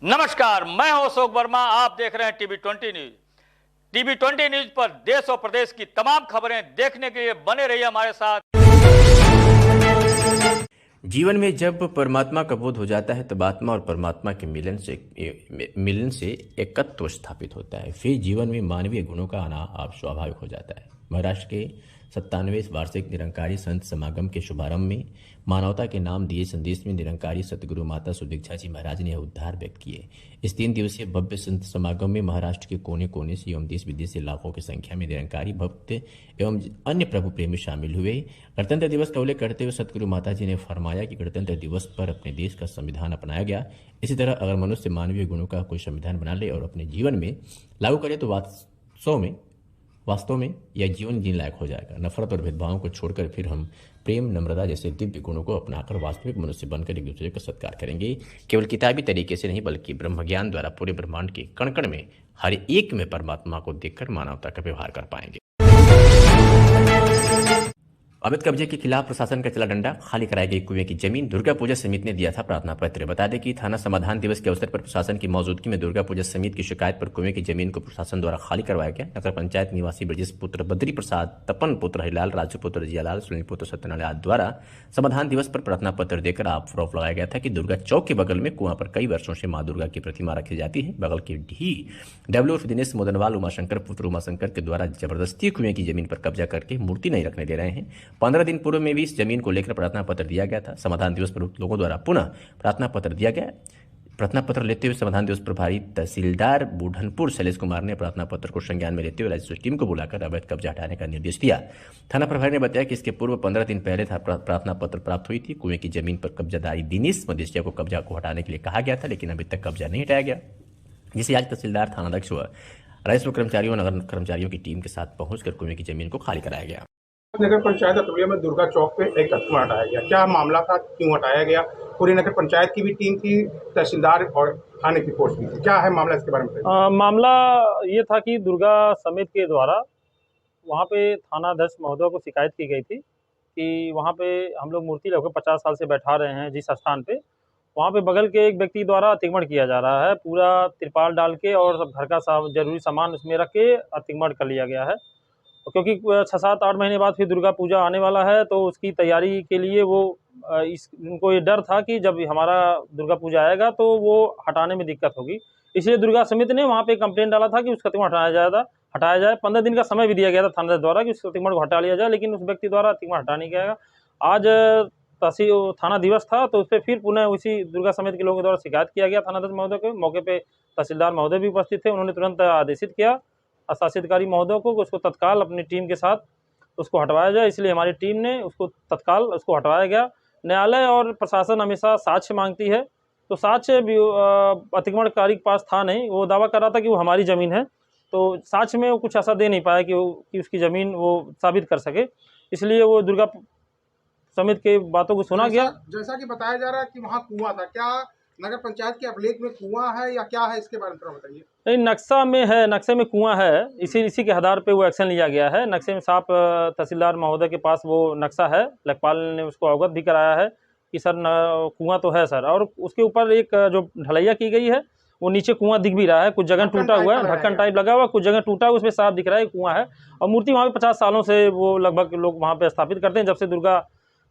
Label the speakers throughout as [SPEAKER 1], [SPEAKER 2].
[SPEAKER 1] नमस्कार, मैं हूं अशोक वर्मा। आप देख रहे हैं टीवी 20 न्यूज। टीवी 20 न्यूज पर देश और प्रदेश की तमाम खबरें देखने के लिए बने रहिए हमारे साथ।
[SPEAKER 2] जीवन में जब परमात्मा का बोध हो जाता है तब आत्मा और परमात्मा के मिलन से एकत्व स्थापित होता है। फिर जीवन में मानवीय गुणों का आना आप स्वाभाविक हो जाता है। महाराष्ट्र के 97वें वार्षिक निरंकारी संत समागम के शुभारंभ में मानवता के नाम दिए संदेश में निरंकारी सतगुरु माता सुदीक्षा जी महाराज ने उद्धार व्यक्त किए। इस 3 दिवसीय भव्य संत समागम में महाराष्ट्र के कोने कोने से एवं देश विदेश से लाखों की संख्या में निरंकारी भक्त एवं अन्य प्रभु प्रेमी शामिल हुए। गणतंत्र दिवस का उल्लेख करते हुए सतगुरु माता जी ने फरमाया कि गणतंत्र दिवस पर अपने देश का संविधान अपनाया गया। इसी तरह अगर मनुष्य मानवीय गुणों का कोई संविधान बना ले और अपने जीवन में लागू करे तो वास्तव में यह जीवन जीने लायक हो जाएगा। नफरत और भेदभावों को छोड़कर फिर हम प्रेम, नम्रता जैसे दिव्य गुणों को अपनाकर वास्तविक मनुष्य बनकर एक दूसरे का सत्कार करेंगे। केवल किताबी तरीके से नहीं बल्कि ब्रह्म ज्ञान द्वारा पूरे ब्रह्मांड के कण कण में हर एक में परमात्मा को देखकर मानवता का व्यवहार कर पाएंगे। अवैध कब्जे के खिलाफ प्रशासन का चला डंडा, खाली कराई गई कुएं की जमीन। दुर्गा पूजा समिति ने दिया था प्रार्थना पत्र। बता दें कि थाना समाधान दिवस के अवसर पर प्रशासन की मौजूदगी में दुर्गा पूजा समिति की शिकायत पर कुएं की जमीन को प्रशासन द्वारा खाली करवाया गया। नगर पंचायत निवासी ब्रजेश पुत्र बद्री प्रसाद, तपन पुत्र हरिलाल, राजू पुत्र जियालाल, सुनील पुत्र सत्यनारायण द्वारा समाधान दिवस पर प्रार्थना पत्र देकर आरोप लगाया गया था कि दुर्गा चौक के बगल में कुआं पर कई वर्षों से मां दुर्गा की प्रतिमा रखी जाती है। बगल के डी डब्ल्यू दिनेश मोदनवाल उमाशंकर पुत्र उमाशंकर के द्वारा जबरदस्ती कुएं की जमीन पर कब्जा करके मूर्ति नहीं रखने दे रहे हैं। 15 दिन पूर्व में भी इस जमीन को लेकर प्रार्थना पत्र दिया गया था। समाधान दिवस पर लोगों द्वारा पुनः प्रार्थना पत्र दिया गया। प्रार्थना पत्र लेते हुए समाधान दिवस प्रभारी तहसीलदार बुढ़नपुर शैलेश कुमार ने प्रार्थना पत्र को संज्ञान में लेते हुए राजस्व टीम को बुलाकर अवैध कब्जा हटाने का निर्देश दिया। थाना प्रभारी ने बताया कि इसके पूर्व 15 दिन पहले प्रार्थना पत्र प्राप्त हुई थी। कुएं की जमीन पर कब्जादारी दिनेश मदेशिया को कब्जा को हटाने के लिए कहा गया था, लेकिन अभी तक कब्जा नहीं हटाया गया, जिसे आज तहसीलदार, थानाध्यक्ष व राजस्व कर्मचारियों, नगर कर्मचारियों की टीम के साथ पहुंचकर कुएं की जमीन को खाली कराया गया।
[SPEAKER 3] नगर पंचायत अतुलिया में दुर्गा चौक पे एक कस्टमर हटाया गया, क्या मामला था, क्यों हटाया गया? पूरी नगर पंचायत की भी टीम थी, तहसीलदार और थाने की फोर्स भी थी, क्या है मामला, इसके बारे में?
[SPEAKER 4] मामला ये था कि दुर्गा समिति के द्वारा वहाँ पे थानाध्यक्ष महोदय को शिकायत की गई थी कि वहाँ पे हम लोग मूर्ति लगभग 50 साल से बैठा रहे हैं जिस स्थान पे, वहाँ पे बगल के एक व्यक्ति द्वारा अतिक्रमण किया जा रहा है। पूरा तिरपाल डाल के और सब घर का जरूरी सामान उसमें रख के अतिक्रमण कर लिया गया है। क्योंकि 6-7-8 महीने बाद फिर दुर्गा पूजा आने वाला है, तो उसकी तैयारी के लिए उनको ये डर था कि जब हमारा दुर्गा पूजा आएगा तो वो हटाने में दिक्कत होगी। इसलिए दुर्गा समिति ने वहाँ पे कंप्लेंट डाला था कि उसका अतिक्रमण हटाया जाए। 15 दिन का समय भी दिया गया था थाना द्वारा कि उस अतिक्रमण को हटा लिया जाए, लेकिन उस व्यक्ति द्वारा अतिक्रमण हटा नहीं गया। आज थाना दिवस था, तो उस पर फिर पुनः उसी दुर्गा समिति के लोगों द्वारा शिकायत किया गया थानाध्यक्ष महोदय को। मौके पर तहसीलदार महोदय भी उपस्थित थे। उन्होंने तुरंत आदेशित किया शासी अधिकारी महोदय को उसको तत्काल अपनी टीम के साथ उसको हटवाया जाए। इसलिए हमारी टीम ने उसको तत्काल हटवाया गया। न्यायालय और प्रशासन हमेशा साक्ष्य मांगती है, तो साक्ष्य अतिक्रमणकारी के पास था नहीं। वो दावा कर रहा था कि वो हमारी ज़मीन है, तो साक्ष्य में वो कुछ ऐसा दे नहीं पाया कि उसकी ज़मीन वो साबित कर सके। इसलिए वो दुर्गा समिति के बातों को सुना गया।
[SPEAKER 3] जैसा कि बताया जा रहा है कि वहाँ कुआं था, क्या नगर पंचायत के अभिलेख में कुआं है या क्या है, इसके बारे में थोड़ा बताइए।
[SPEAKER 4] नहीं, नक्शा में है, नक्शे में कुआं है। इसी के आधार पे वो एक्शन लिया गया है। नक्शे में साफ तहसीलदार महोदय के पास वो नक्शा है। लेखपाल ने उसको अवगत भी कराया है कि सर कुआं तो है सर। और उसके ऊपर एक जो ढलैया की गई है, वो नीचे कुआं दिख भी रहा है। कुछ जगह टूटा हुआ है, ढक्कन टाइप लगा हुआ, कुछ जगह टूटा हुआ, उसमें साफ दिख रहा है कुआं है। और मूर्ति वहाँ पे 50 सालों से वो लगभग लोग वहाँ पे स्थापित करते हैं। जब से दुर्गा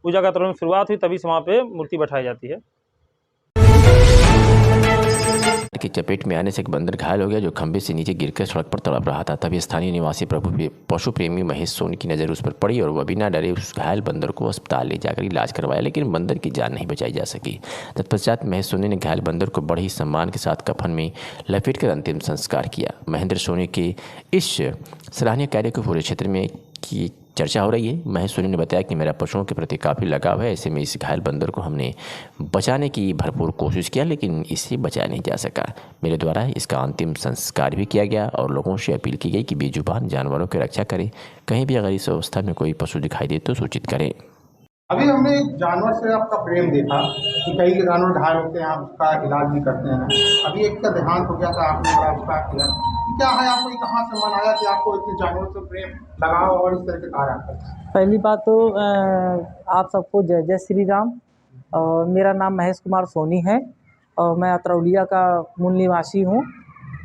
[SPEAKER 4] पूजा का तुरंत शुरुआत हुई तभी से वहाँ पे मूर्ति बैठाई जाती है।
[SPEAKER 2] की चपेट में आने से एक बंदर घायल हो गया, जो खंभे से नीचे गिरकर सड़क पर तड़प रहा था। तभी स्थानीय निवासी पशु प्रेमी महेश सोनी की नज़र उस पर पड़ी और वह बिना डरे उस घायल बंदर को अस्पताल ले जाकर इलाज करवाया, लेकिन बंदर की जान नहीं बचाई जा सकी। तत्पश्चात महेश सोनी ने घायल बंदर को बड़े ही सम्मान के साथ कफन में लपेट कर अंतिम संस्कार किया। महेंद्र सोनी के इस सराहनीय कार्य को पूरे क्षेत्र में की चर्चा हो रही है। महेश सोनी ने बताया कि मेरा पशुओं के प्रति काफ़ी लगाव है, ऐसे में इस घायल बंदर को हमने बचाने की भरपूर कोशिश किया, लेकिन इसे बचाया नहीं जा सका। मेरे द्वारा इसका अंतिम संस्कार भी किया गया और लोगों से अपील की गई कि बेजुबान जानवरों की रक्षा करें। कहीं भी अगर इस अवस्था में कोई पशु दिखाई दे तो सूचित करें।
[SPEAKER 3] अभी हमने एक जानवर से आपका प्रेम देखा कि कई के जानवर घायल होते हैं, आप उसका इलाज भी करते हैं। अभी एक का देहांत हो गया था, आपने बड़ा उसका किया, क्या है, आपको कहाँ से मन आया कि आपको इतने जानवरों से प्रेम लगाओ और इस तरह के कार्य करते हैं?
[SPEAKER 5] पहली बात तो आप सबको जय जय श्री राम। और मेरा नाम महेश कुमार सोनी है और मैं अतरौलिया का मूल निवासी हूँ।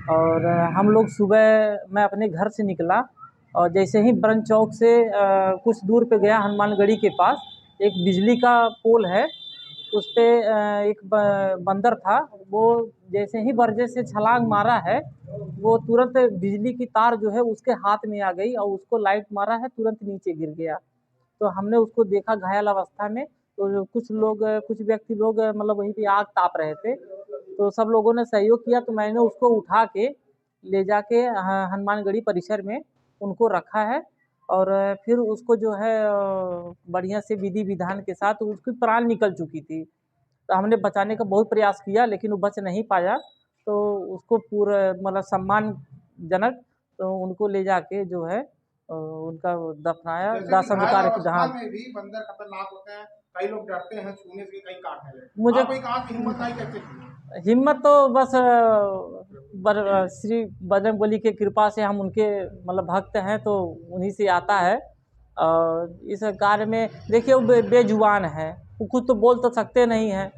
[SPEAKER 5] और हम लोग सुबह मैं अपने घर से निकला और जैसे ही ब्रंच चौक से कुछ दूर पे गया हनुमानगढ़ी के पास एक बिजली का पोल है, उस पे एक बंदर था। वो जैसे ही बरजे से छलांग मारा है, वो तुरंत बिजली की तार जो है उसके हाथ में आ गई और उसको लाइट मारा है, तुरंत नीचे गिर गया। तो हमने उसको देखा घायल अवस्था में। तो कुछ व्यक्ति लोग मतलब वहीं पे आग ताप रहे थे, तो सब लोगों ने सहयोग किया। तो मैंने उसको उठा के ले जाके हनुमानगढ़ी परिसर में उनको रखा है और फिर उसको जो है बढ़िया से विधि विधान के साथ उसकी प्राण निकल चुकी थी। तो हमने बचाने का बहुत प्रयास किया लेकिन वो बच नहीं पाया। तो उसको पूरा मतलब सम्मानजनक तो उनको ले जाके जो है उनका दफनाया,
[SPEAKER 3] जैसे कि
[SPEAKER 5] दाह
[SPEAKER 3] घायल
[SPEAKER 5] संस्कार की।
[SPEAKER 3] अवस्था
[SPEAKER 5] हाँ,
[SPEAKER 3] में भी बंदर खतरनाक होते हैं, कई लोग डरते हैं छूने से, कई काटने लगते हैं।
[SPEAKER 5] मुझे
[SPEAKER 3] आपको कहाँ से हिम्मत आई, कैसे की?
[SPEAKER 5] हिम्मत तो बस श्री बजरंगबली के कृपा से हम उनके मतलब भक्त हैं, तो उन्हीं से आता है। और इस कार्य में देखिए वो बेजुबान है, वो खुद तो बोल तो सकते नहीं हैं,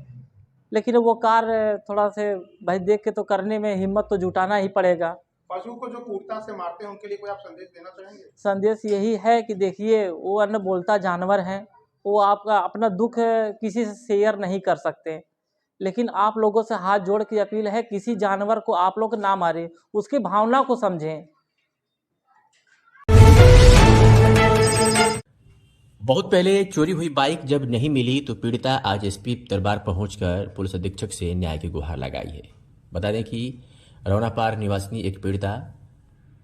[SPEAKER 5] लेकिन वो कार्य थोड़ा से भाई देख के तो करने में हिम्मत तो जुटाना ही पड़ेगा।
[SPEAKER 3] पशु को जो क्रूरता से मारते हैं उनके लिए कोई आप संदेश देना चाहेंगे?
[SPEAKER 5] संदेश यही है कि देखिए वो अन्न बोलता जानवर हैं, वो आपका अपना दुख किसी से शेयर नहीं कर सकते, लेकिन आप लोगों से हाथ जोड़ के अपील है किसी जानवर को आप लोग ना मारें, उसकी भावना को समझें।
[SPEAKER 2] बहुत पहले चोरी हुई बाइक जब नहीं मिली तो पीड़िता आज एसपी दरबार पहुंचकर पुलिस अधीक्षक से न्याय की गुहार लगाई है। बता दें कि रौनापार निवासिनी एक पीड़िता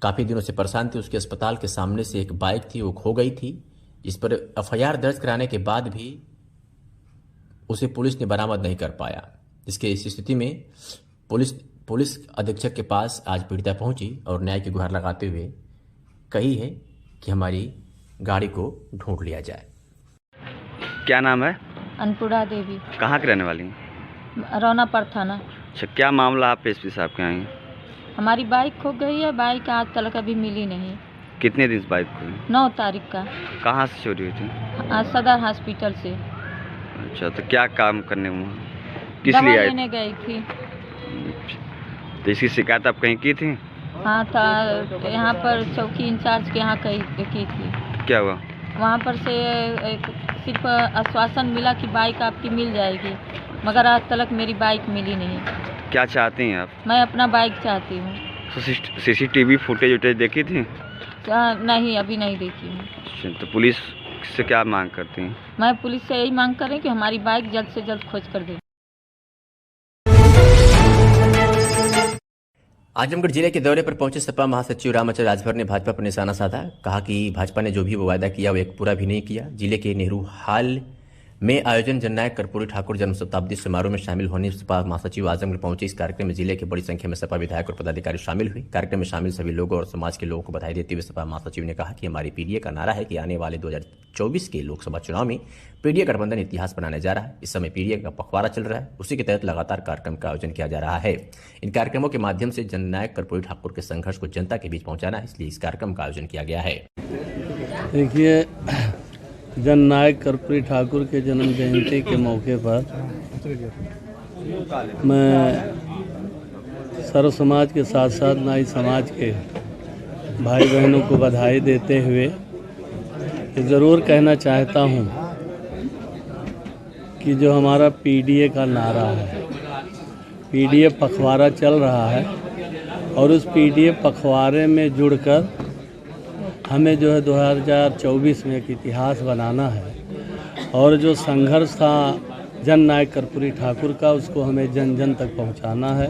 [SPEAKER 2] काफ़ी दिनों से परेशान थी। उसके अस्पताल के सामने से एक बाइक थी, वो खो गई थी। इस पर एफआईआर दर्ज कराने के बाद भी उसे पुलिस ने बरामद नहीं कर पाया। इस स्थिति में पुलिस अधीक्षक के पास आज पीड़िता पहुंची और न्याय की गुहार लगाते हुए कही है कि हमारी गाड़ी को ढूंढ लिया जाए।
[SPEAKER 6] क्या नाम है?
[SPEAKER 7] अन्नपूर्णा देवी।
[SPEAKER 6] कहाँ के रहने वाली हैं?
[SPEAKER 7] रौनापार थाना।
[SPEAKER 6] अच्छा, क्या मामला आप एसपी साहब के आए हैं?
[SPEAKER 7] हमारी बाइक खो गई है, बाइक आज तक अभी मिली नहीं।
[SPEAKER 6] कितने दिन से बाइक खो?
[SPEAKER 7] 9 तारीख का।
[SPEAKER 6] कहाँ से चोरी हुई थी?
[SPEAKER 7] आज सदर हॉस्पिटल से।
[SPEAKER 6] अच्छा, तो क्या काम करने वहाँ किस लिए आए?
[SPEAKER 7] लेने गई थी।
[SPEAKER 6] तो इसकी शिकायत आप कहीं की थी?
[SPEAKER 7] हाँ था, यहाँ पर चौकी इंचार्ज के यहाँ की थी।
[SPEAKER 6] क्या हुआ?
[SPEAKER 7] वहाँ पर से सिर्फ आश्वासन मिला कि बाइक आपकी मिल जाएगी, मगर आज तक मेरी बाइक मिली नहीं।
[SPEAKER 6] क्या चाहते हैं आप?
[SPEAKER 7] मैं अपना बाइक चाहती हूँ।
[SPEAKER 6] तो सीसीटीवी फुटेज देखी थी?
[SPEAKER 7] नहीं, अभी नहीं देखी हूँ।
[SPEAKER 6] अच्छा, तो पुलिस से क्या मांग करती हैं?
[SPEAKER 7] मैं पुलिस से यही मांग करें कि हमारी बाइक जल्द से जल्द खोज कर दें।
[SPEAKER 2] आजमगढ़ जिले के दौरे पर पहुंचे सपा महासचिव रामाचंद्र राजभर ने भाजपा पर निशाना साधा। कहा कि भाजपा ने जो भी वो वायदा किया वो एक पूरा भी नहीं किया। जिले के नेहरू हाल में आयोजन जननायक कर्पूरी ठाकुर जन्म शताब्दी समारोह में शामिल होने सपा महासचिव आजमगढ़ पहुंचे। इस कार्यक्रम में जिले के बड़ी संख्या में सपा विधायक और पदाधिकारी शामिल हुए। कार्यक्रम में शामिल सभी लोगों और समाज के लोगों को बधाई देते हुए सपा महासचिव ने कहा कि हमारी पीडीए का नारा है कि आने वाले 2024 के लोकसभा चुनाव में पीडीए गठबंधन इतिहास बनाने जा रहा है। इस समय पीडीए का पखवाड़ा चल रहा है, उसी के तहत लगातार कार्यक्रम का आयोजन किया जा रहा है। इन कार्यक्रमों के माध्यम से जननायक कर्पूरी ठाकुर के संघर्ष को जनता के बीच पहुंचाना है, इसलिए इस कार्यक्रम का आयोजन किया गया है।
[SPEAKER 8] देखिए, जननायक कर्पूरी ठाकुर के जन्म जयंती के मौके पर मैं सर्व समाज के साथ साथ नाई समाज के भाई बहनों को बधाई देते हुए ज़रूर कहना चाहता हूं कि जो हमारा पीडीए का नारा है, पीडीए पखवाड़ा चल रहा है और उस पीडीए पखवाड़े में जुड़कर हमें जो है 2024 में एक इतिहास बनाना है और जो संघर्ष था जननायक कर्पूरी ठाकुर का, उसको हमें जन जन तक पहुंचाना है।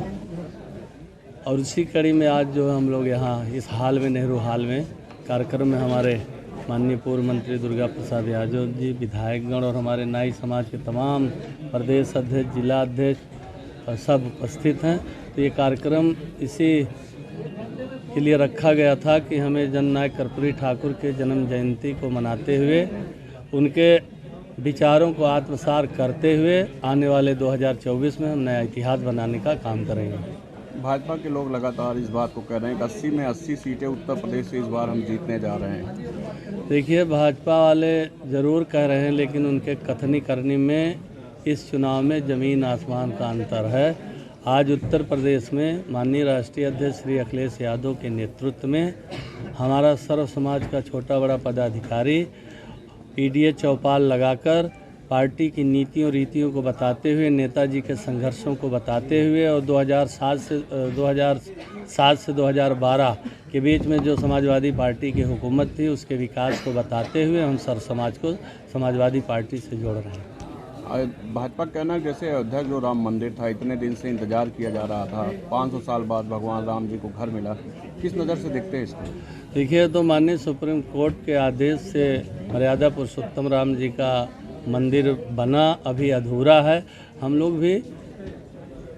[SPEAKER 8] और इसी कड़ी में आज जो है हम लोग यहाँ इस हाल में, नेहरू हाल में कार्यक्रम में हमारे माननीय पूर्व मंत्री दुर्गा प्रसाद यादव जी, विधायकगण और हमारे नाई समाज के तमाम प्रदेश अध्यक्ष, जिला अध्यक्ष और सब उपस्थित हैं। तो ये कार्यक्रम इसी के लिए रखा गया था कि हमें जननायक कर्पूरी ठाकुर के जन्म जयंती को मनाते हुए उनके विचारों को आत्मसात करते हुए आने वाले 2024 में हम नया इतिहास बनाने का काम करेंगे।
[SPEAKER 9] भाजपा के लोग लगातार इस बात को कह रहे हैं कि 80 में 80 सीटें उत्तर प्रदेश से इस बार हम जीतने जा रहे हैं।
[SPEAKER 8] देखिए, भाजपा वाले ज़रूर कह रहे हैं, लेकिन उनके कथनी करनी में इस चुनाव में ज़मीन आसमान का अंतर है। आज उत्तर प्रदेश में माननीय राष्ट्रीय अध्यक्ष श्री अखिलेश यादव के नेतृत्व में हमारा सर्व समाज का छोटा बड़ा पदाधिकारी पीडीए चौपाल लगाकर पार्टी की नीतियों रीतियों को बताते हुए, नेताजी के संघर्षों को बताते हुए और 2007 से 2012 के बीच में जो समाजवादी पार्टी की हुकूमत थी उसके विकास को बताते हुए हम सर्व समाज को समाजवादी पार्टी से जोड़ रहे हैं।
[SPEAKER 9] भाजपा कहना जैसे अयोध्या जो राम मंदिर था, इतने दिन से इंतजार किया जा रहा था, 500 साल बाद भगवान राम जी को घर मिला, किस नज़र से देखते हैं इसको?
[SPEAKER 8] देखिए, तो माननीय सुप्रीम कोर्ट के आदेश से मर्यादा पुरुषोत्तम राम जी का मंदिर बना, अभी अधूरा है। हम लोग भी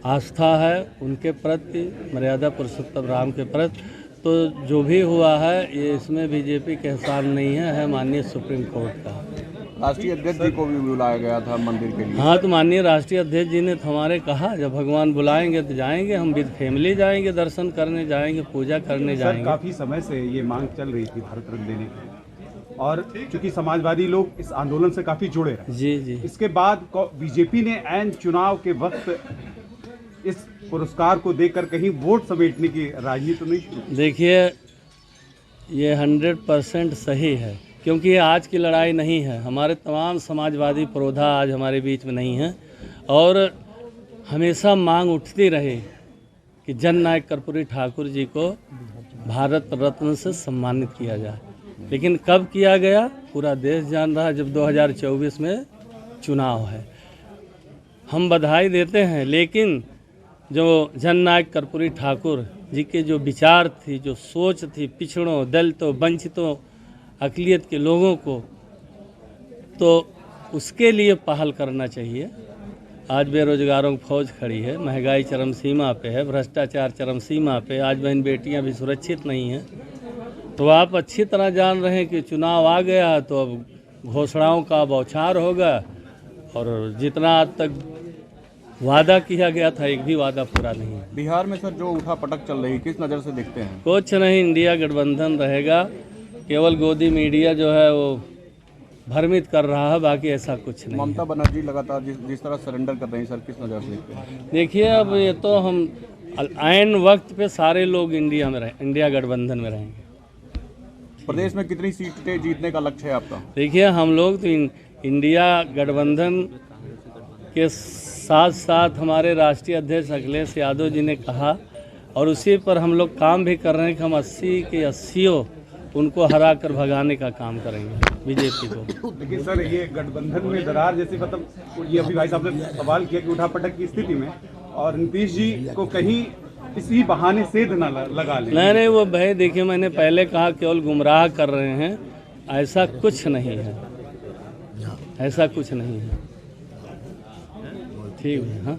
[SPEAKER 8] आस्था है उनके प्रति, मर्यादा पुरुषोत्तम राम के प्रति। तो जो भी हुआ है ये इसमें बीजेपी के एहसान नहीं है माननीय सुप्रीम कोर्ट का।
[SPEAKER 9] राष्ट्रीय अध्यक्ष जी को भी बुलाया गया था मंदिर के लिए।
[SPEAKER 8] हाँ, तो माननीय राष्ट्रीय अध्यक्ष जी ने तो हमारे कहा जब भगवान बुलाएंगे तो जाएंगे, हम विद फैमिली जाएंगे, दर्शन करने जाएंगे, पूजा करने जाएंगे।
[SPEAKER 10] काफ़ी समय से ये मांग चल रही थी भारत रत्न देने की, और चूंकि समाजवादी लोग इस आंदोलन से काफ़ी जुड़े रहे।
[SPEAKER 8] जी।
[SPEAKER 10] इसके बाद बीजेपी ने ऐन चुनाव के वक्त इस पुरस्कार को देकर कहीं वोट समेटने की राजनीति नहीं शुरू।
[SPEAKER 8] देखिए, ये 100% सही है, क्योंकि ये आज की लड़ाई नहीं है। हमारे तमाम समाजवादी पुरोधा आज हमारे बीच में नहीं हैं और हमेशा मांग उठती रही कि जननायक कर्पूरी ठाकुर जी को भारत रत्न से सम्मानित किया जाए। लेकिन कब किया गया पूरा देश जान रहा है, जब 2024 में चुनाव है। हम बधाई देते हैं, लेकिन जो जननायक कर्पूरी ठाकुर जी के जो विचार थी, जो सोच थी पिछड़ों, दलितों, वंचितों, अक़लियत के लोगों को, तो उसके लिए पहल करना चाहिए। आज बेरोजगारों की फौज खड़ी है, महंगाई चरम सीमा पे है, भ्रष्टाचार चरम सीमा पे, आज बहन बेटियां भी सुरक्षित नहीं हैं। तो आप अच्छी तरह जान रहे हैं कि चुनाव आ गया है तो अब घोषणाओं का बौछार होगा और जितना आज तक वादा किया गया था एक भी वादा पूरा नहीं है।
[SPEAKER 9] बिहार में सर जो उठापटक चल रही, किस नज़र से देखते हैं?
[SPEAKER 8] कुछ नहीं, इंडिया गठबंधन रहेगा। केवल गोदी मीडिया जो है वो भ्रमित कर रहा है, बाकी ऐसा कुछ नहीं।
[SPEAKER 9] ममता बनर्जी लगातार जिस तरह सरेंडर कर रही हैं सर, किस नज़र से देखते हैं?
[SPEAKER 8] देखिए, अब ये तो हम ऐन वक्त पे सारे लोग इंडिया गठबंधन में रहेंगे।
[SPEAKER 9] प्रदेश में कितनी सीटें जीतने का लक्ष्य है आपका?
[SPEAKER 8] देखिए, हम लोग तो इंडिया गठबंधन के साथ साथ हमारे राष्ट्रीय अध्यक्ष अखिलेश यादव जी ने कहा और उसी पर हम लोग काम भी कर रहे हैं कि हम 80 के 80 उनको हरा कर भगाने का काम करेंगे बीजेपी को।
[SPEAKER 10] लेकिन सर, ये गठबंधन में दरार जैसे मतलब ये अभी भाई साहब ने सवाल किया कि उठापटक की स्थिति में और नीतीश जी को कहीं इसी बहाने सेध न लगा ले।
[SPEAKER 8] नहीं, वो भाई देखिए, मैंने पहले कहा केवल गुमराह कर रहे हैं, ऐसा कुछ नहीं है, ऐसा कुछ नहीं है। ठीक है। हाँ,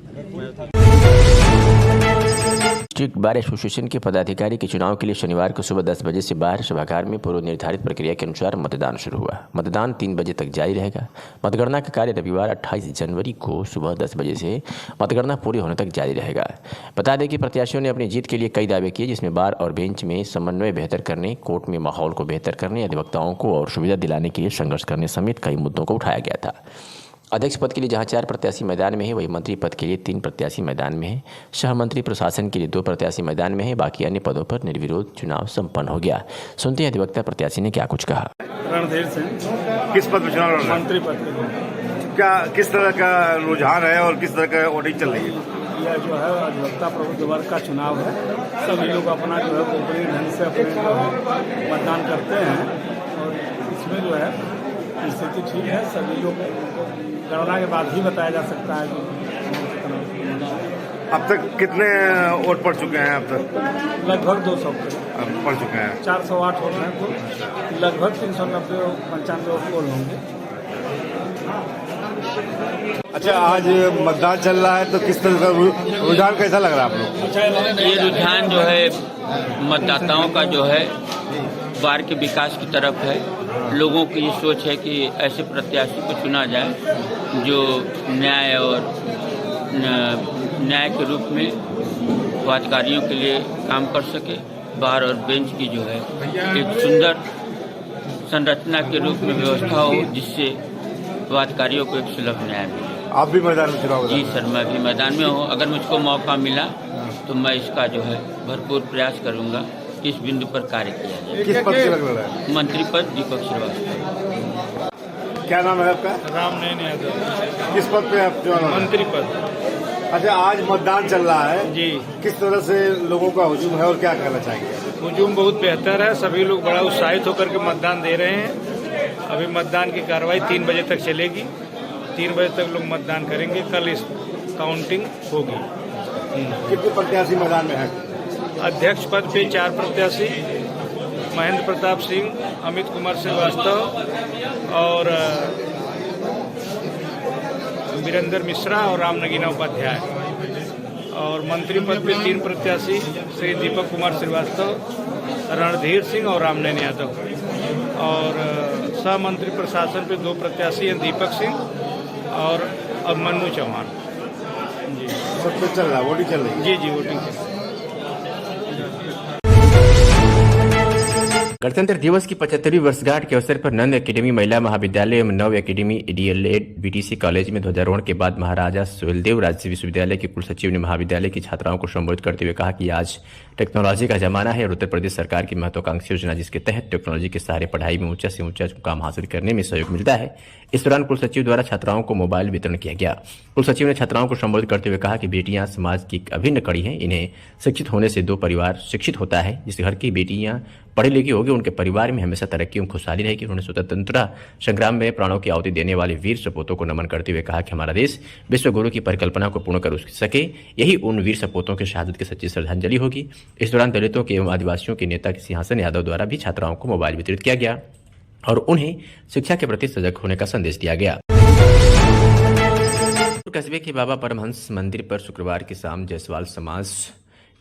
[SPEAKER 2] डिस्ट्रिक्ट बार एसोसिएशन के पदाधिकारी के चुनाव के लिए शनिवार को सुबह 10 बजे से बाहर सभागार में पूर्व निर्धारित प्रक्रिया के अनुसार मतदान शुरू हुआ। मतदान 3 बजे तक जारी रहेगा। मतगणना का कार्य रविवार 28 जनवरी को सुबह 10 बजे से मतगणना पूरी होने तक जारी रहेगा। बता दें कि प्रत्याशियों ने अपनी जीत के लिए कई दावे किए, जिसमें बार और बेंच में समन्वय बेहतर करने, कोर्ट में माहौल को बेहतर करने, अधिवक्ताओं को और सुविधा दिलाने के लिए संघर्ष करने समेत कई मुद्दों को उठाया गया था। अध्यक्ष पद के लिए जहां 4 प्रत्याशी मैदान में हैं, वहीं मंत्री पद के लिए 3 प्रत्याशी मैदान में हैं। सहमंत्री प्रशासन के लिए 2 प्रत्याशी मैदान में हैं। बाकी अन्य पदों पर निर्विरोध चुनाव संपन्न हो गया। सुनते हैं अधिवक्ता प्रत्याशी ने क्या कुछ कहा।
[SPEAKER 11] रणधीर सिंह।
[SPEAKER 12] किस पद पर चुनाव लड़ रहे हैं?
[SPEAKER 11] मंत्री पद।
[SPEAKER 12] क्या किस तरह का रुझान है और किस तरह का वोटिंग चल रही है?
[SPEAKER 11] यह जो है अधिवक्ता प्रबुद्ध वर्ग का चुनाव है। सभी लोग अपना जो है गोपनीय ढंग से अपने मतदान करते हैं और इसमें जो है स्थिति ठीक है। सभी लोग गणना के बाद ही बताया जा सकता है कि
[SPEAKER 12] अब तक कितने वोट पड़ चुके हैं? अब तक
[SPEAKER 11] लगभग 200
[SPEAKER 12] पड़ चुके हैं।
[SPEAKER 11] 408 वोट हैं तो लगभग 390-95 वोट पोल होंगे।
[SPEAKER 12] अच्छा, आज मतदान चल रहा है तो किस तरह का रुझान कैसा लग रहा है आप लोग?
[SPEAKER 13] ये रुझान जो है मतदाताओं का जो है बार के विकास की तरफ है। लोगों की ये सोच है कि ऐसे प्रत्याशी को चुना जाए जो न्याय और न्याय के रूप में वादकारियों के लिए काम कर सके। बार और बेंच की जो है एक सुंदर संरचना के रूप में व्यवस्था हो, जिससे वादकारियों को एक सुलभ न्याय मिले।
[SPEAKER 12] आप भी मैदान में चुनाव?
[SPEAKER 13] जी सर, मैं भी मैदान में हूँ। अगर मुझको मौका मिला तो मैं इसका जो है भरपूर प्रयास करूँगा कि इस बिंदु पर कार्य किया जाए।
[SPEAKER 12] किस पद से लग रहा है?
[SPEAKER 13] मंत्री पद दीपक श्रीवास्तव।
[SPEAKER 12] क्या नाम है आपका?
[SPEAKER 11] रामनयन यादव।
[SPEAKER 12] किस पद पे आप चुनाव?
[SPEAKER 11] मंत्री पद।
[SPEAKER 12] अच्छा, आज मतदान चल रहा है
[SPEAKER 11] जी।
[SPEAKER 12] किस तरह से लोगों का हुजूम है और क्या कहना चाहेंगे?
[SPEAKER 11] हुजूम बहुत बेहतर है, सभी लोग बड़ा उत्साहित होकर के मतदान दे रहे हैं। अभी मतदान की कार्रवाई 3 बजे तक चलेगी। 3 बजे तक लोग मतदान करेंगे। कल इस काउंटिंग होगी।
[SPEAKER 12] कितने प्रत्याशी मैदान में हैं?
[SPEAKER 11] अध्यक्ष पद पे 4 प्रत्याशी, महेंद्र प्रताप सिंह, अमित कुमार श्रीवास्तव और वीरेंद्र मिश्रा और रामनगीना उपाध्याय। और मंत्री पद पे 3 प्रत्याशी, श्री दीपक कुमार श्रीवास्तव, रणधीर सिंह और रामनयन यादव। और सह मंत्री प्रशासन पे 2 प्रत्याशी हैं, दीपक सिंह और मन्नू चौहान। जी
[SPEAKER 12] सब कुछ चल रहा है, वोटिंग चल रही है?
[SPEAKER 11] जी जी, वोटिंग चल रही है।
[SPEAKER 2] गणतंत्र दिवस की 75वीं वर्षगांठ के अवसर पर नंद एकेडमी महिला महाविद्यालय एवं नव एकेडमी डीएलएड बीटीसी कॉलेज में ध्वजारोहण के बाद महाराजा सुहेलदेव राजकीय विश्वविद्यालय के कुलसचिव ने महाविद्यालय की छात्राओं को संबोधित करते हुए कहा कि आज टेक्नोलॉजी का जमाना है और उत्तर प्रदेश सरकार की महत्वाकांक्षी योजना जिसके तहत टेक्नोलॉजी के सहारे पढ़ाई में ऊंचा से ऊंचा मुकाम हासिल करने में सहयोग मिलता है। इस दौरान कुलसचिव द्वारा छात्राओं को मोबाइल वितरण किया गया। कुलसचिव ने छात्राओं को संबोधित करते हुए कहा कि बेटियां समाज की एक अभिन्न कड़ी हैं। इन्हें शिक्षित होने से 2 परिवार शिक्षित होता है। जिस घर की बेटियां पढ़ी लिखी होगी उनके परिवार में हमेशा तरक्की एवं खुशहाली रहेगी। उन्होंने स्वतंत्रता संग्राम में प्राणों की आहुति देने वाले वीर सपूतों को नमन करते हुए कहा कि हमारा देश विश्व गुरु की परिकल्पना को पूर्ण कर सके, यही उन वीर सपूतों की शहादत की सच्ची श्रद्धांजलि होगी। इस दौरान दलितों के एवं आदिवासियों के नेता सिंहासन यादव द्वारा भी छात्राओं को मोबाइल वितरित किया गया और उन्हें शिक्षा के प्रति सजग होने का संदेश दिया गया। कस्बे के बाबा परमहंस मंदिर पर शुक्रवार की शाम जायसवाल समाज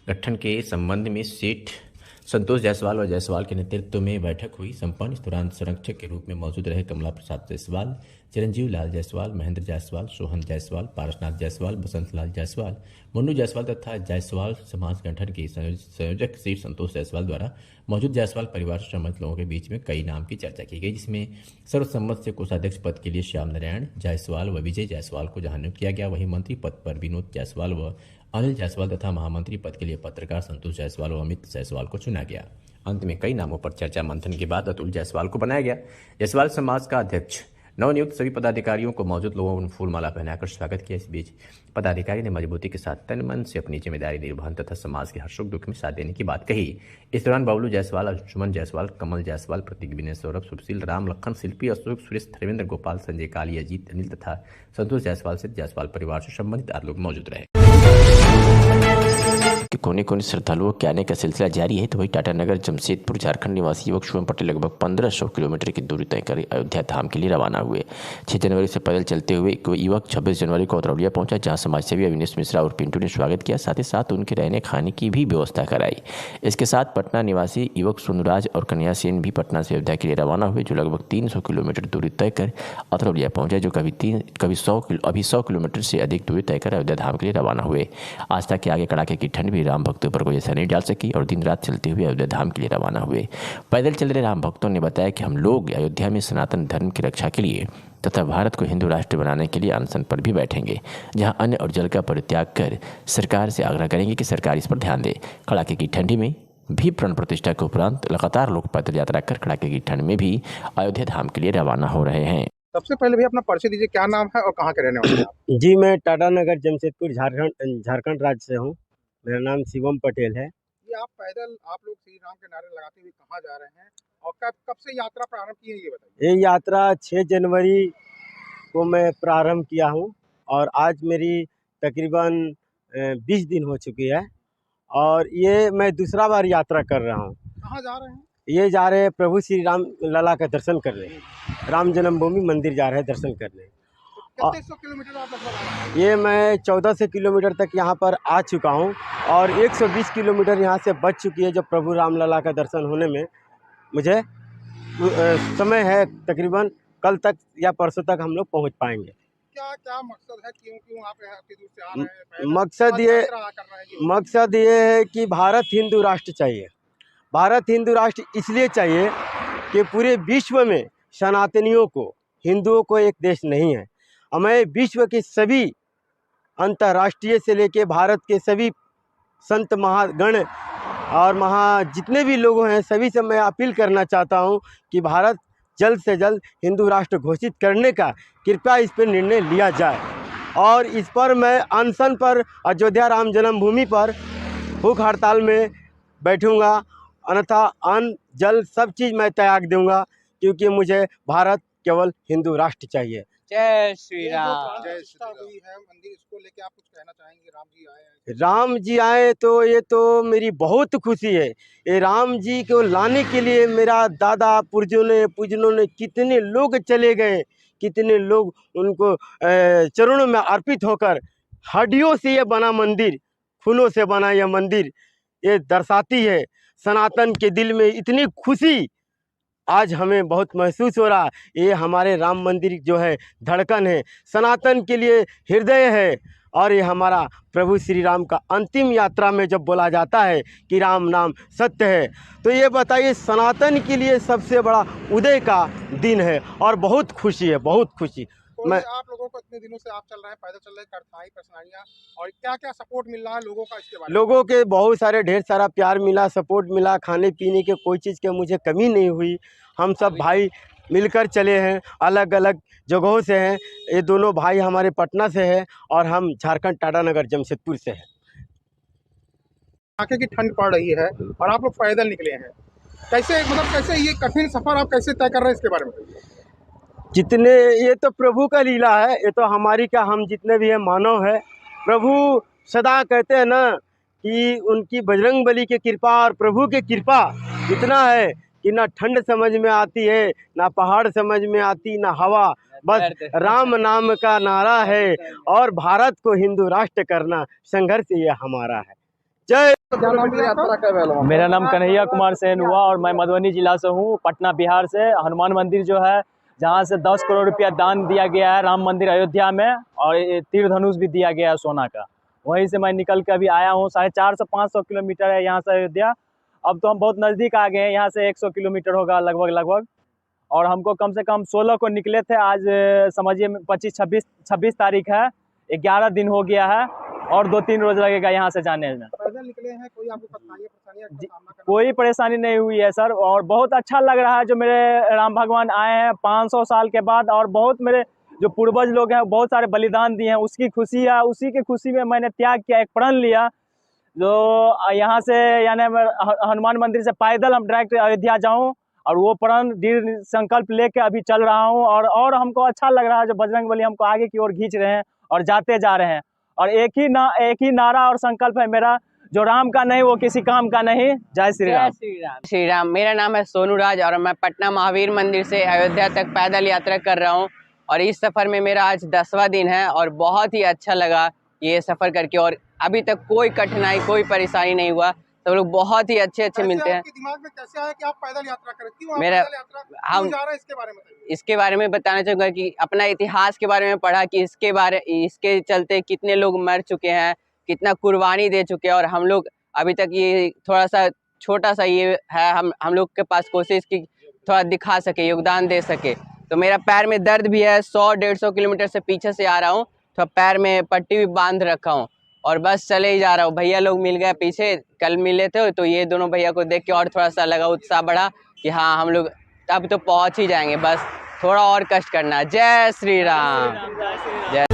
[SPEAKER 2] गठन के संबंध में सेठ संतोष जायसवाल और जायसवाल के नेतृत्व में बैठक हुई। संपन्न इस दौरान संरक्षक के रूप में मौजूद रहे कमला प्रसाद जायसवाल, चिरंजीव लाल जायसवाल, महेंद्र जायसवाल, सोहन जायसवाल, पारसनाथ जायसवाल, बसंत लाल जायसवाल, मुन्नू जायसवाल तथा जायसवाल समाज गठन के संयोजक श्री संतोष जायसवाल द्वारा मौजूद जायसवाल परिवार से संबंधित लोगों के बीच में कई नाम की चर्चा की गई, जिसमें सर्वसम्मत से कोषाध्यक्ष पद के लिए श्याम नारायण जायसवाल व विजय जायसवाल को जहां नियुक्त किया गया, वहीं मंत्री पद पर विनोद जायसवाल व अनिल जायसवाल तथा महामंत्री पद के लिए पत्रकार संतोष जायसवाल व अमित जायसवाल को चुना गया। अंत में कई नामों पर चर्चा मंथन के बाद अतुल जायसवाल को बनाया गया। जायसवाल समाज का अध्यक्ष नवनियुक्त सभी पदाधिकारियों को मौजूद लोगों ने फूलमाला पहनाकर स्वागत किया। इस बीच पदाधिकारी ने मजबूती के साथ तन मन से अपनी जिम्मेदारी निर्वहन तथा समाज के हर सुख दुख में साथ देने की बात कही। इस दौरान बबलू जायसवाल, अंशुमन जायसवाल, कमल जायसवाल, प्रतीक, विनय, सौरभ, सुशील, राम, लखन, शिल्पी, अशोक, सुरेश, धर्मेंद्र, गोपाल, संजय, काली, अजीत, अनिल तथा संतोष जायसवाल से जायसवाल परिवार से संबंधित 8 लोग मौजूद रहे। कि कोने कोने श्रद्धालुओं के आने का सिलसिला जारी है, तो वही टाटानगर जमशेदपुर झारखंड निवासी युवक शुभम पटेल लगभग 1500 किलोमीटर की दूरी तय कर अयोध्या धाम के लिए रवाना हुए। 6 जनवरी से पैदल चलते हुए युवक 26 जनवरी को अतरौलिया पहुंचा, जहां समाजसेवी अविनेश मिश्रा और पिंटू ने स्वागत किया, साथ ही साथ उनके रहने खाने की भी व्यवस्था कराई। इसके साथ पटना निवासी युवक सोनूराज और कन्या सेन भी पटना से अयोध्या के लिए रवाना हुए, जो लगभग 300 किलोमीटर दूरी तय कर अतरौलिया पहुंचे, जो कभी 100 किलोमीटर से अधिक दूरी तय कर अयोध्या धाम के लिए रवाना हुए। आस्था के आगे कड़ाके की ठंड भी राम भक्तों पर कोई असर नहीं डाल सकी और दिन रात चलते हुए अयोध्या धाम के लिए रवाना हुए। पैदल चल रहे राम भक्तों ने बताया कि हम लोग अयोध्या में सनातन धर्म की रक्षा के लिए तथा भारत को हिंदू राष्ट्र बनाने के लिए अनशन पर भी बैठेंगे, जहां अन्न और जल का परित्याग कर सरकार से आग्रह करेंगे कि सरकार इस पर ध्यान दे। कड़ाके की ठंडी में भी प्राण प्रतिष्ठा के उपरांत लगातार लोग पैदल यात्रा कर कड़ाके की ठंड में भी अयोध्या धाम के लिए रवाना हो रहे हैं।
[SPEAKER 3] सबसे पहले भी अपना परिचय दीजिए, क्या नाम है और कहाँ के रहने वाले हैं?
[SPEAKER 14] जी, मैं टाटानगर जमशेदपुर झारखंड राज्य से हूँ। मेरा नाम शिवम पटेल है।
[SPEAKER 3] ये आप लोग श्री राम के नारे लगाते हुए कहाँ जा रहे हैं और कब से यात्रा प्रारंभ की है, ये बताइए।
[SPEAKER 14] ये यात्रा 6 जनवरी को मैं प्रारंभ किया हूँ और आज मेरी तकरीबन 20 दिन हो चुकी है और ये मैं दूसरा बार यात्रा कर रहा हूँ।
[SPEAKER 3] कहाँ जा रहे हैं?
[SPEAKER 14] ये जा रहे हैं प्रभु श्री राम लला का दर्शन करने, राम जन्मभूमि मंदिर जा रहे हैं दर्शन करने।
[SPEAKER 3] कितने 100 किलोमीटर आप लगभग?
[SPEAKER 14] ये मैं 1400 किलोमीटर तक यहाँ पर आ चुका हूँ और 120 किलोमीटर यहाँ से बच चुकी है, जब प्रभु रामलला का दर्शन होने में मुझे समय है। तकरीबन कल तक या परसों तक हम लोग पहुँच पाएंगे।
[SPEAKER 3] क्या मकसद है, क्यों आप इतनी दूर से आ रहे हैं?
[SPEAKER 14] मकसद ये है कि भारत हिंदू राष्ट्र चाहिए। भारत हिंदू राष्ट्र इसलिए चाहिए कि पूरे विश्व में सनातनियों को, हिंदुओं को एक देश नहीं है। और मैं विश्व के सभी अंतर्राष्ट्रीय से लेके भारत के सभी संत महागण और जितने भी लोग हैं सभी से मैं अपील करना चाहता हूं कि भारत जल्द से जल्द हिंदू राष्ट्र घोषित करने का कृपया इस पर निर्णय लिया जाए। और इस पर मैं अनशन पर अयोध्या राम जन्मभूमि पर भूख हड़ताल में बैठूंगा, अन्यथा अन्न जल सब चीज़ मैं त्याग दूंगा, क्योंकि मुझे भारत केवल हिंदू राष्ट्र चाहिए।
[SPEAKER 15] जय श्री राम।
[SPEAKER 3] जय श्री राम है मंदिर, इसको लेके आप कुछ कहना चाहेंगे? राम जी आए हैं।
[SPEAKER 14] राम जी आए तो ये तो मेरी बहुत खुशी है। ये राम जी को लाने के लिए मेरा दादा पूजनों ने कितने लोग चले गए, कितने लोग उनको चरणों में अर्पित होकर हड्डियों से ये बना मंदिर, खूनों से बना यह मंदिर, ये दर्शाती है सनातन के दिल में इतनी खुशी आज हमें बहुत महसूस हो रहा है। ये हमारे राम मंदिर जो है धड़कन है, सनातन के लिए हृदय है। और ये हमारा प्रभु श्री राम का अंतिम यात्रा में जब बोला जाता है कि राम नाम सत्य है, तो ये बताइए सनातन के लिए सबसे बड़ा उदय का दिन है और बहुत खुशी है, बहुत खुशी।
[SPEAKER 3] मैं आप लोगों को इतने दिनों से आप चल रहे हैं, पैदल चल रहे हैं, कठिनाई परेशानियां और क्या क्या सपोर्ट मिल रहा है लोगों का, इसके बारे में?
[SPEAKER 14] लोगों के बहुत सारे ढेर सारा प्यार मिला, सपोर्ट मिला, खाने पीने के कोई चीज़ की मुझे कमी नहीं हुई। हम सब भाई मिलकर चले हैं, अलग अलग जगहों से हैं। ये दोनों भाई हमारे पटना से हैं और हम झारखंड टाटानगर जमशेदपुर से हैं।
[SPEAKER 3] आंखें की ठंड पड़ रही है और आप लोग पैदल निकले हैं, कैसे कैसे ये कठिन सफर आप कैसे तय कर रहे हैं, इसके बारे में?
[SPEAKER 14] जितने ये तो प्रभु का लीला है, ये तो हमारी क्या, हम जितने भी हैं मानव है। प्रभु सदा कहते हैं ना कि उनकी बजरंगबली की कृपा और प्रभु की कृपा इतना है कि ना ठंड समझ में आती है, ना पहाड़ समझ में आती, ना हवा, बस राम नाम का नारा है और भारत को हिंदू राष्ट्र करना संघर्ष ये हमारा है। जय।
[SPEAKER 16] मेरा नाम कन्हैया कुमार सेन हुआ और मैं मधुबनी जिला से हूँ, पटना बिहार से। हनुमान मंदिर जो है जहाँ से 10 करोड़ रुपया दान दिया गया है राम मंदिर अयोध्या में, और तीर धनुष भी दिया गया है सोना का, वहीं से मैं निकल के अभी आया हूँ। 450 से 500 किलोमीटर है यहाँ से अयोध्या। अब तो हम बहुत नज़दीक आ गए हैं, यहाँ से 100 किलोमीटर होगा लगभग। और हमको कम से कम 16 को निकले थे, आज समझिए 26 तारीख है, 11 दिन हो गया है और 2-3 रोज लगेगा यहाँ से जाने में।
[SPEAKER 3] पैदल निकले हैं, कोई आपको परेशानियां का सामना करना?
[SPEAKER 16] कोई परेशानी नहीं हुई है सर, और बहुत अच्छा लग रहा है जो मेरे राम भगवान आए हैं 500 साल के बाद, और बहुत मेरे जो पूर्वज लोग हैं बहुत सारे बलिदान दिए हैं, उसकी खुशी है, उसी की खुशी में मैंने त्याग किया, एक प्रण लिया जो यहाँ से यानी हनुमान मंदिर से पैदल हम डायरेक्ट अयोध्या जाऊँ, और वो प्रण दृढ़ संकल्प लेके अभी चल रहा हूँ। और हमको अच्छा लग रहा है जो बजरंगबली हमको आगे की ओर खींच रहे हैं और जाते जा रहे हैं। और एक ही नारा और संकल्प है मेरा, जो राम का नहीं वो किसी काम का नहीं। जय श्री राम।
[SPEAKER 15] श्री राम। मेरा नाम है सोनू राज और मैं पटना महावीर मंदिर से अयोध्या तक पैदल यात्रा कर रहा हूँ, और इस सफ़र में मेरा आज 10वां दिन है और बहुत ही अच्छा लगा ये सफ़र करके, और अभी तक कोई कठिनाई कोई परेशानी नहीं हुआ। सब लोग बहुत ही अच्छे मिलते हैं।
[SPEAKER 3] दिमाग में कैसे आया कि आप पैदल यात्रा करें? क्यों
[SPEAKER 15] मेरा
[SPEAKER 3] हम जा रहे हैं, इसके बारे में बताइए।
[SPEAKER 15] इसके बारे में बताना चाहूँगा कि अपना इतिहास के बारे में पढ़ा कि इसके चलते कितने लोग मर चुके हैं, कितना कुर्बानी दे चुके हैं, और हम लोग अभी तक ये थोड़ा सा छोटा सा ये है, हम लोग के पास कोशिश की थोड़ा दिखा सके, योगदान दे सके। तो मेरा पैर में दर्द भी है, 100-150 किलोमीटर से पीछे से आ रहा हूँ, तो पैर में पट्टी भी बांध रखा हूँ और बस चले ही जा रहा हूँ। भैया लोग मिल गए पीछे, कल मिले थे, तो ये दोनों भैया को देख के और थोड़ा सा लगा, उत्साह बढ़ा कि हाँ हम लोग अब तो पहुँच ही जाएंगे, बस थोड़ा और कष्ट करना है। जय श्री राम। जय